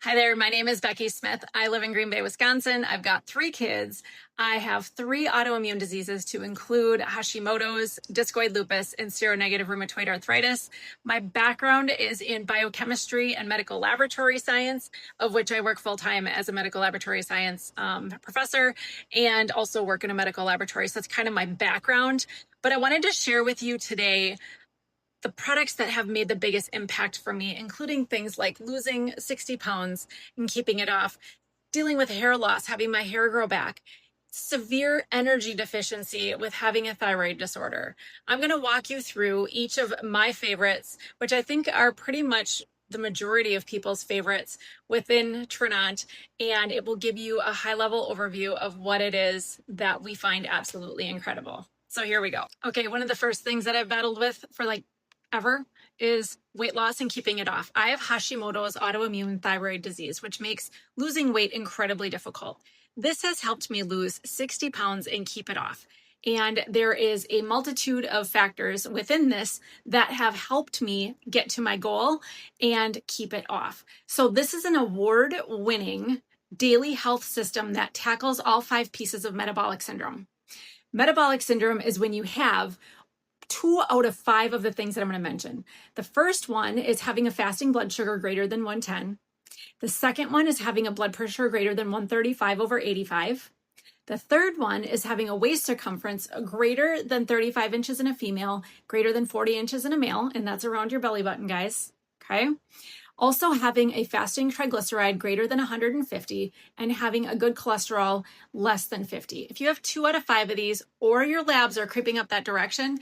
Hi there, my name is Becky Smith. I live in Green Bay, Wisconsin. I've got 3 kids. I have 3 autoimmune diseases to include Hashimoto's, discoid lupus, and seronegative rheumatoid arthritis. My background is in biochemistry and medical laboratory science, of which I work full-time as a medical laboratory science professor and also work in a medical laboratory. So that's kind of my background. But I wanted to share with you today the products that have made the biggest impact for me, including things like losing 60 pounds and keeping it off, dealing with hair loss, having my hair grow back, severe energy deficiency with having a thyroid disorder. I'm going to walk you through each of my favorites, which I think are pretty much the majority of people's favorites within Tranont, and it will give you a high-level overview of what it is that we find absolutely incredible. So here we go. Okay, one of the first things that I've battled with for ever is weight loss and keeping it off. I have Hashimoto's autoimmune thyroid disease, which makes losing weight incredibly difficult. This has helped me lose 60 pounds and keep it off. And there is a multitude of factors within this that have helped me get to my goal and keep it off. So this is an award-winning daily health system that tackles all 5 pieces of metabolic syndrome. Metabolic syndrome is when you have 2 out of 5 of the things that I'm going to mention. The first one is having a fasting blood sugar greater than 110. The second one is having a blood pressure greater than 135/85. The third one is having a waist circumference greater than 35 inches in a female, greater than 40 inches in a male, and that's around your belly button, guys. Okay. Also having a fasting triglyceride greater than 150 and having a good cholesterol less than 50. If you have 2 out of 5 of these, or your labs are creeping up that direction,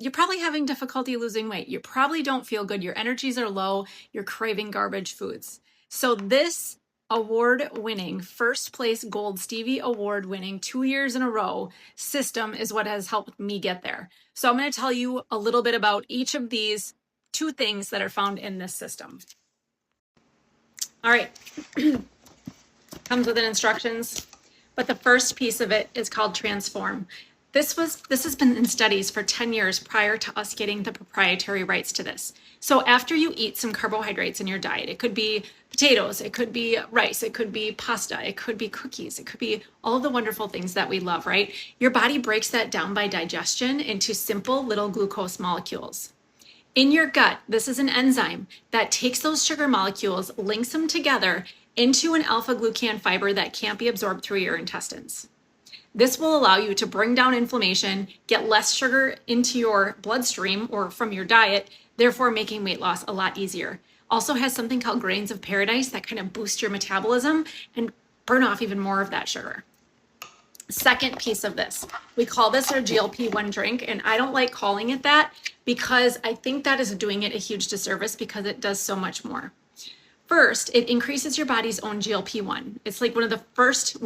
you're probably having difficulty losing weight. You probably don't feel good. Your energies are low. You're craving garbage foods. So this award-winning, first place Gold Stevie Award-winning 2 years in a row system is what has helped me get there. So I'm going to tell you a little bit about each of these 2 things that are found in this system. All right. Comes with instructions, but the first piece of it is called Transform. This has been in studies for 10 years prior to us getting the proprietary rights to this. So after you eat some carbohydrates in your diet, it could be potatoes, it could be rice, it could be pasta, it could be cookies, it could be all the wonderful things that we love, right? Your body breaks that down by digestion into simple little glucose molecules. In your gut, this is an enzyme that takes those sugar molecules, links them together into an alpha-glucan fiber that can't be absorbed through your intestines. This will allow you to bring down inflammation, get less sugar into your bloodstream or from your diet, therefore making weight loss a lot easier. Also has something called grains of paradise that kind of boost your metabolism and burn off even more of that sugar. Second piece of this, we call this our GLP-1 drink, and I don't like calling it that because I think that is doing it a huge disservice because it does so much more. First, it increases your body's own GLP-1. It's like we were the first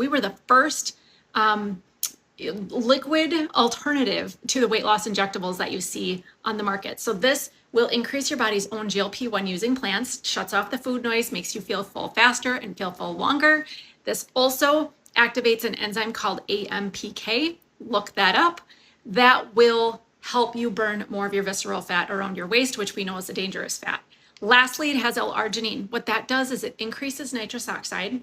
liquid alternative to the weight loss injectables that you see on the market. So this will increase your body's own GLP-1 using plants, shuts off the food noise, makes you feel full faster and feel full longer. This also activates an enzyme called AMPK. Look that up. That will help you burn more of your visceral fat around your waist, which we know is a dangerous fat. Lastly, it has L-arginine. What that does is it increases nitrous oxide,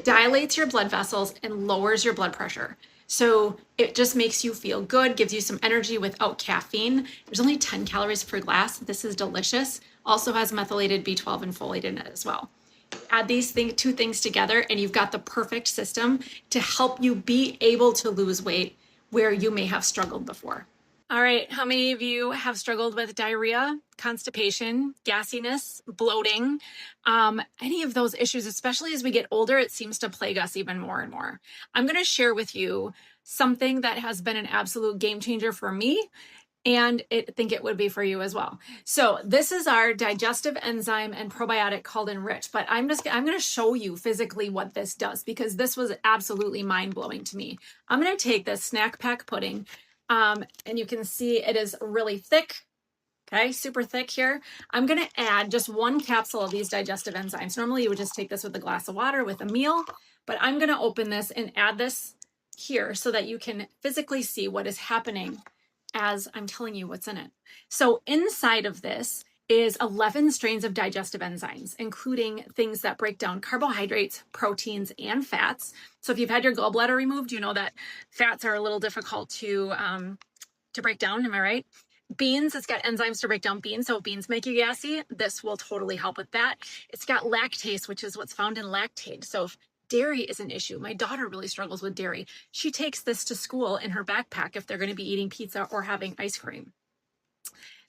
dilates your blood vessels, and lowers your blood pressure. So it just makes you feel good, gives you some energy without caffeine. There's only 10 calories per glass. This is delicious. Also has methylated B12 and folate in it as well. Add these 2 things together and you've got the perfect system to help you be able to lose weight where you may have struggled before. All right, how many of you have struggled with diarrhea, constipation, gassiness, bloating, any of those issues? Especially as we get older, it seems to plague us even more and more. I'm going to share with you something that has been an absolute game changer for me, and I think it would be for you as well. So this is our digestive enzyme and probiotic called Enrich, but I'm going to show you physically what this does because this was absolutely mind-blowing to me. I'm going to take this snack pack pudding, and you can see it is really thick. Okay, super thick here. I'm going to add just 1 capsule of these digestive enzymes. Normally you would just take this with a glass of water with a meal, but I'm going to open this and add this here so that you can physically see what is happening as I'm telling you what's in it. So inside of this is 11 strains of digestive enzymes, including things that break down carbohydrates, proteins, and fats. So if you've had your gallbladder removed, you know that fats are a little difficult to break down. Am I right? Beans, it's got enzymes to break down beans. So if beans make you gassy, this will totally help with that. It's got lactase, which is what's found in lactate. So if dairy is an issue, my daughter really struggles with dairy. She takes this to school in her backpack if they're going to be eating pizza or having ice cream.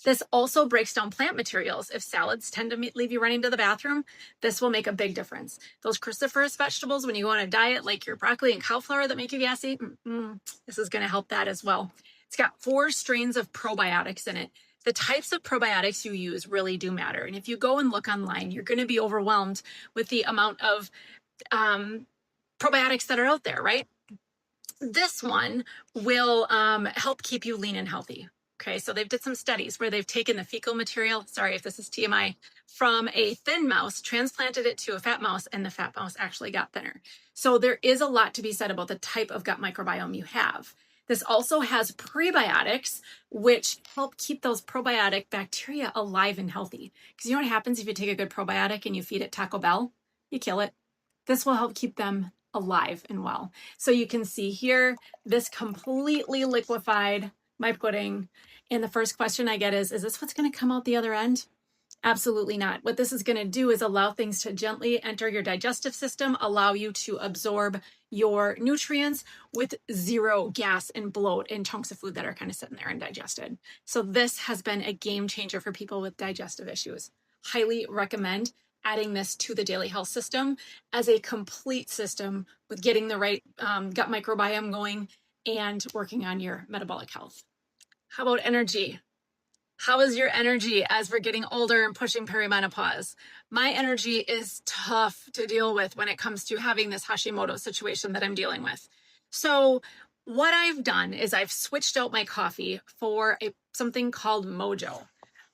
This also breaks down plant materials. If salads tend to leave you running to the bathroom, this will make a big difference. Those cruciferous vegetables, when you go on a diet like your broccoli and cauliflower that make you gassy, this is going to help that as well. It's got 4 strains of probiotics in it. The types of probiotics you use really do matter. And if you go and look online, you're going to be overwhelmed with the amount of probiotics that are out there, right? This one will help keep you lean and healthy. Okay, so they've did some studies where they've taken the fecal material, sorry if this is TMI, from a thin mouse, transplanted it to a fat mouse, and the fat mouse actually got thinner. So there is a lot to be said about the type of gut microbiome you have. This also has prebiotics, which help keep those probiotic bacteria alive and healthy. Because you know what happens if you take a good probiotic and you feed it Taco Bell? You kill it. This will help keep them alive and well. So you can see here, this completely liquefied my pudding. And the first question I get is this what's going to come out the other end? Absolutely not. What this is going to do is allow things to gently enter your digestive system, allow you to absorb your nutrients with 0 gas and bloat in chunks of food that are kind of sitting there undigested. So this has been a game changer for people with digestive issues. Highly recommend adding this to the daily health system as a complete system with getting the right gut microbiome going and working on your metabolic health. How about energy? How is your energy as we're getting older and pushing perimenopause? My energy is tough to deal with when it comes to having this Hashimoto situation that I'm dealing with. So what I've done is I've switched out my coffee for something called Mojo.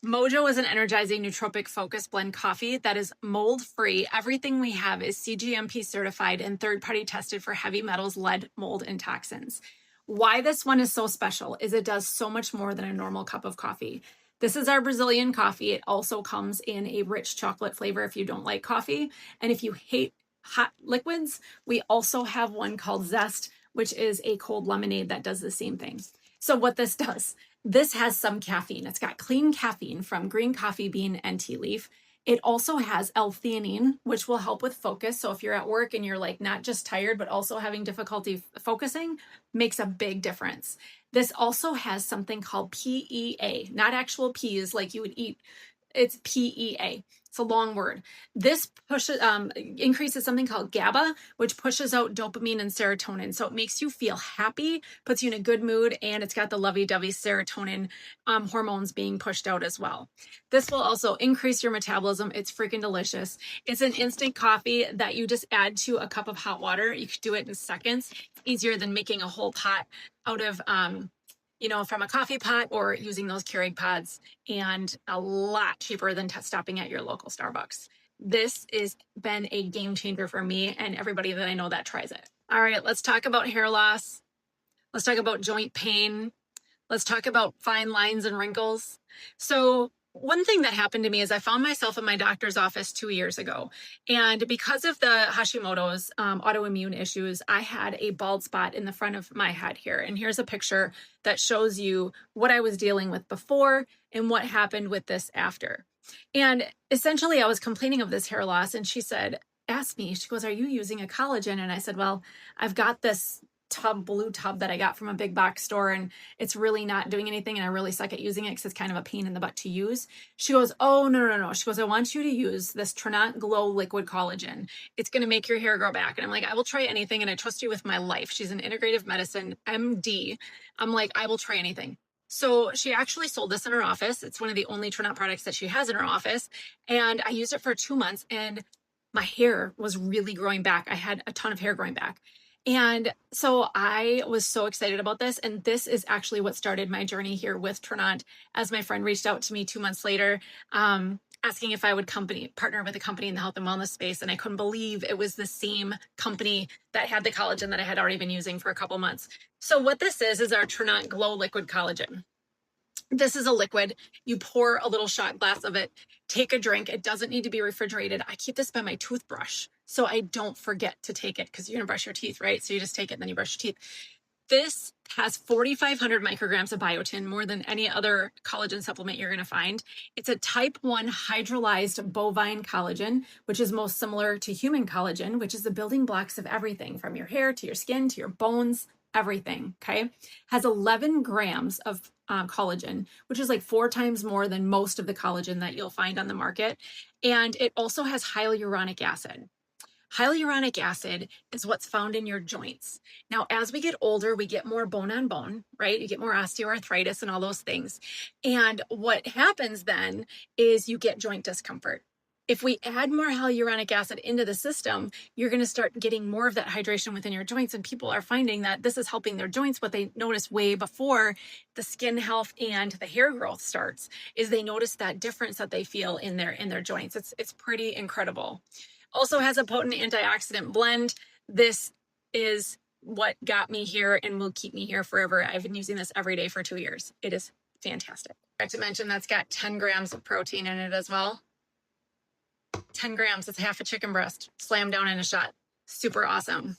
Mojo is an energizing nootropic focus blend coffee that is mold-free. Everything we have is CGMP certified and third-party tested for heavy metals, lead, mold, and toxins. Why this one is so special is it does so much more than a normal cup of coffee. This is our Brazilian coffee. It also comes in a rich chocolate flavor if you don't like coffee. And if you hate hot liquids, we also have one called Zest, which is a cold lemonade that does the same thing. So what this does, this has some caffeine. It's got clean caffeine from green coffee bean and tea leaf. It also has L-theanine, which will help with focus. So if you're at work and you're like not just tired, but also having difficulty focusing, makes a big difference. This also has something called PEA, not actual peas like you would eat. It's PEA. It's a long word. This increases something called GABA, which pushes out dopamine and serotonin. So it makes you feel happy, puts you in a good mood, and it's got the lovey-dovey serotonin hormones being pushed out as well. This will also increase your metabolism. It's freaking delicious. It's an instant coffee that you just add to a cup of hot water. You can do it in seconds. It's easier than making a whole pot out of from a coffee pot or using those Keurig pods, and a lot cheaper than stopping at your local Starbucks. This has been a game changer for me and everybody that I know that tries it. All right, let's talk about hair loss. Let's talk about joint pain. Let's talk about fine lines and wrinkles. So one thing that happened to me is I found myself in my doctor's office 2 years ago. And because of the Hashimoto's autoimmune issues, I had a bald spot in the front of my head here. And here's a picture that shows you what I was dealing with before and what happened with this after. And essentially, I was complaining of this hair loss. And she asked me, she goes, "Are you using a collagen?" And I said, "Well, I've got this blue tub that I got from a big box store, and it's really not doing anything, and I really suck at using it because it's kind of a pain in the butt to use." She goes, "Oh, no. She goes, "I want you to use this Tranont Glow Liquid Collagen. It's going to make your hair grow back." And I'm like, "I will try anything, and I trust you with my life." She's an integrative medicine MD. I'm like, "I will try anything." So she actually sold this in her office. It's one of the only Tranont products that she has in her office. And I used it for 2 months, and my hair was really growing back. I had a ton of hair growing back. And so I was so excited about this. And this is actually what started my journey here with Tranont, as my friend reached out to me 2 months later, asking if I would partner with a company in the health and wellness space. And I couldn't believe it was the same company that had the collagen that I had already been using for a couple months. So what this is our Tranont Glow Liquid Collagen. This is a liquid. You pour a little shot glass of it, take a drink. It doesn't need to be refrigerated. I keep this by my toothbrush so I don't forget to take it because you're gonna brush your teeth, right? So you just take it and then you brush your teeth. This has 4,500 micrograms of biotin, more than any other collagen supplement you're going to find. It's a type 1 hydrolyzed bovine collagen, which is most similar to human collagen, which is the building blocks of everything from your hair to your skin to your bones, everything, okay? Has 11 grams of collagen, which is like 4 times more than most of the collagen that you'll find on the market. And it also has hyaluronic acid. Hyaluronic acid is what's found in your joints. Now, as we get older, we get more bone on bone, right? You get more osteoarthritis and all those things. And what happens then is you get joint discomfort. If we add more hyaluronic acid into the system, you're going to start getting more of that hydration within your joints. And people are finding that this is helping their joints. What they notice way before the skin health and the hair growth starts is they notice that difference that they feel in their joints. It's pretty incredible. Also has a potent antioxidant blend. This is what got me here and will keep me here forever. I've been using this every day for 2 years. It is fantastic. I have to mention that's got 10 grams of protein in it as well. 10 grams, it's half a chicken breast, slam down in a shot. Super awesome.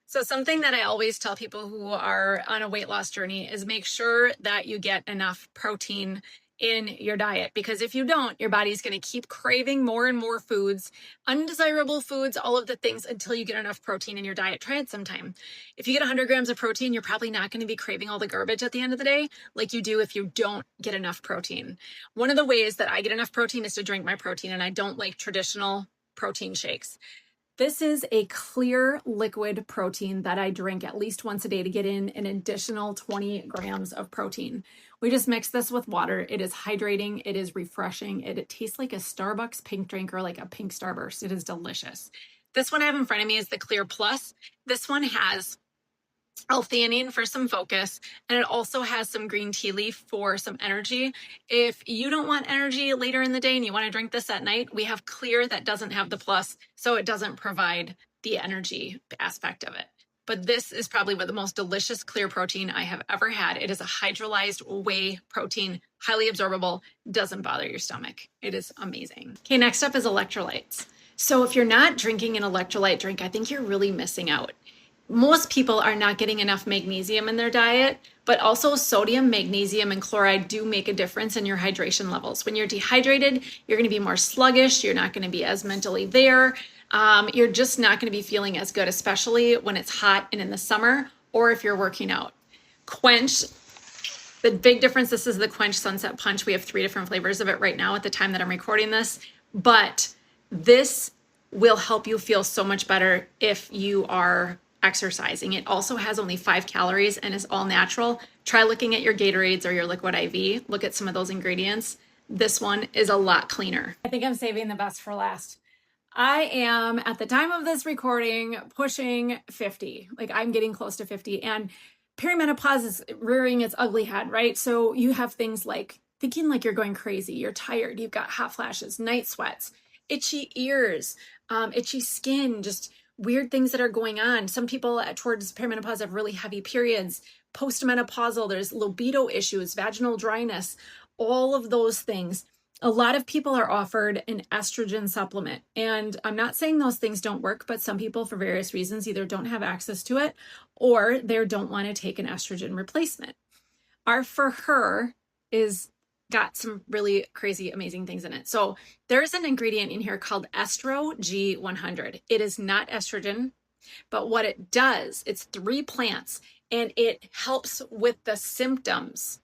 So something that I always tell people who are on a weight loss journey is make sure that you get enough protein in your diet, because if you don't, your body's going to keep craving more and more foods, undesirable foods, all of the things until you get enough protein in your diet. Try it sometime. If you get 100 grams of protein, you're probably not going to be craving all the garbage at the end of the day like you do if you don't get enough protein. One of the ways that I get enough protein is to drink my protein, and I don't like traditional protein shakes. This is a clear liquid protein that I drink at least once a day to get in an additional 20 grams of protein. We just mix this with water. It is hydrating. It is refreshing. It tastes like a Starbucks pink drink or like a pink Starburst. It is delicious. This one I have in front of me is the Clear Plus. This one has L-theanine for some focus, and it also has some green tea leaf for some energy. If you don't want energy later in the day and you want to drink this at night, we have Clear that doesn't have the plus, so it doesn't provide the energy aspect of it. But this is probably the most delicious clear protein I have ever had. It is a hydrolyzed whey protein, highly absorbable, doesn't bother your stomach. It is amazing. Okay, next up is electrolytes. So if you're not drinking an electrolyte drink, I think you're really missing out. Most people are not getting enough magnesium in their diet, but also sodium, magnesium, and chloride do make a difference in your hydration levels. When you're dehydrated, you're going to be more sluggish. You're not going to be as mentally there. You're just not going to be feeling as good, especially when it's hot and in the summer, or if you're working out. Quench, the big difference, this is the Quench Sunset Punch. We have 3 different flavors of it right now at the time that I'm recording this, but this will help you feel so much better if you are exercising. It also has only 5 calories and is all natural. Try looking at your Gatorades or your Liquid IV. Look at some of those ingredients. This one is a lot cleaner. I think I'm saving the best for last. I am, at the time of this recording, pushing 50. Like, I'm getting close to 50, and perimenopause is rearing its ugly head, right? So you have things like thinking like you're going crazy, you're tired, you've got hot flashes, night sweats, itchy ears, itchy skin, just weird things that are going on. Some people towards perimenopause have really heavy periods. Postmenopausal, there's libido issues, vaginal dryness, all of those things. A lot of people are offered an estrogen supplement. And I'm not saying those things don't work, but some people, for various reasons, either don't have access to it or they don't want to take an estrogen replacement. Our For Her is got some really crazy, amazing things in it. So there's an ingredient in here called Estro G100. It is not estrogen, but what it does, it's 3 plants, and it helps with the symptoms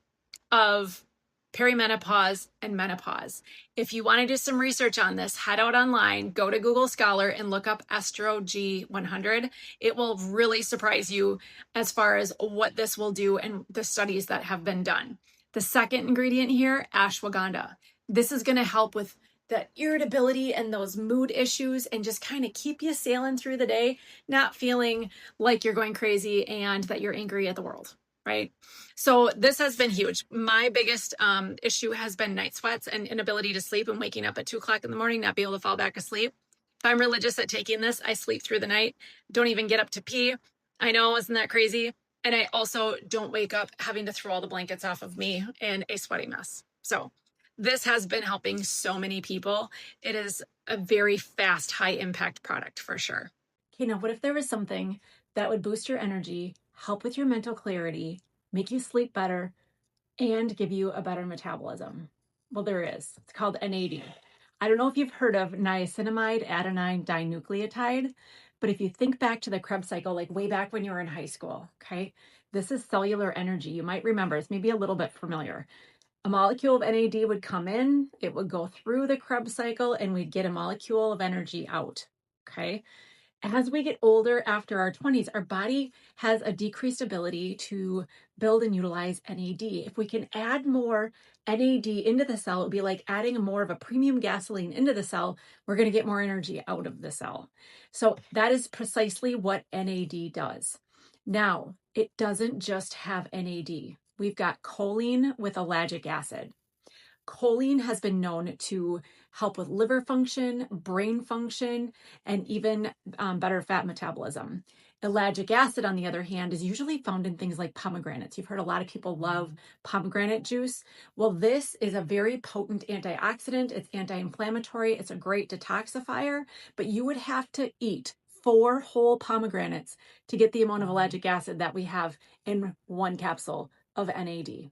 of perimenopause and menopause. If you want to do some research on this, head out online, go to Google Scholar and look up Estro G100. It will really surprise you as far as what this will do and the studies that have been done. The second ingredient here, ashwagandha. This is going to help with the irritability and those mood issues and just kind of keep you sailing through the day, not feeling like you're going crazy and that you're angry at the world, right? So this has been huge. My biggest issue has been night sweats and inability to sleep and waking up at 2 o'clock in the morning, not be able to fall back asleep. If I'm religious at taking this, I sleep through the night, don't even get up to pee. I know, isn't that crazy? And I also don't wake up having to throw all the blankets off of me in a sweaty mess. So this has been helping so many people. It is a very fast, high impact product for sure. Okay, now what if there was something that would boost your energy, help with your mental clarity, make you sleep better, and give you a better metabolism? Well, there is. It's called NAD. I don't know if you've heard of niacinamide adenine dinucleotide, but if you think back to the Krebs cycle, like way back when you were in high school, okay, this is cellular energy. You might remember, it's maybe a little bit familiar. A molecule of NAD would come in, it would go through the Krebs cycle, and we'd get a molecule of energy out, okay? As we get older after our 20s, our body has a decreased ability to build and utilize NAD. If we can add more NAD into the cell, it would be like adding more of a premium gasoline into the cell. We're going to get more energy out of the cell. So that is precisely what NAD does. Now, it doesn't just have NAD. We've got choline with ellagic acid. Choline has been known to help with liver function, brain function, and even better fat metabolism. Ellagic acid, on the other hand, is usually found in things like pomegranates. You've heard a lot of people love pomegranate juice. Well, this is a very potent antioxidant. It's anti-inflammatory. It's a great detoxifier, but you would have to eat 4 whole pomegranates to get the amount of ellagic acid that we have in 1 capsule of NAD.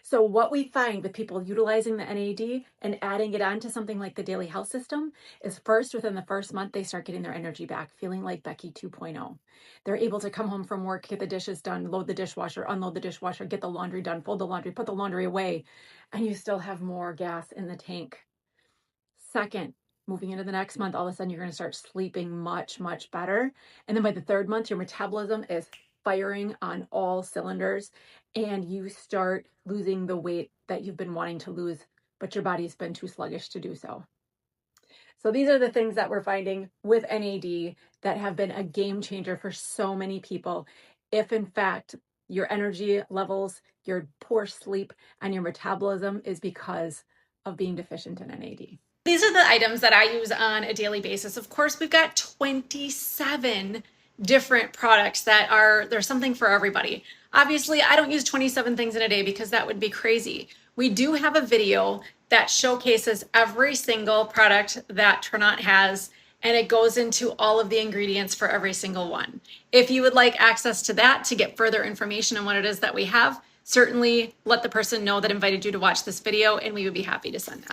So what we find with people utilizing the NAD and adding it onto something like the daily health system is first, within the first month, they start getting their energy back, feeling like Becky 2.0. They're able to come home from work, get the dishes done, load the dishwasher, unload the dishwasher, get the laundry done, fold the laundry, put the laundry away, and you still have more gas in the tank. Second, moving into the next month, all of a sudden you're going to start sleeping much, much better. And then by the 3rd month, your metabolism is firing on all cylinders and you start losing the weight that you've been wanting to lose, but your body's been too sluggish to do so. So these are the things that we're finding with NAD that have been a game changer for so many people. If in fact your energy levels, your poor sleep, and your metabolism is because of being deficient in NAD. These are the items that I use on a daily basis. Of course, we've got 27 different products there's something for everybody. Obviously, I don't use 27 things in a day because that would be crazy. We do have a video that showcases every single product that Tranont has, and it goes into all of the ingredients for every single one. If you would like access to that to get further information on what it is that we have, certainly let the person know that invited you to watch this video, and we would be happy to send that.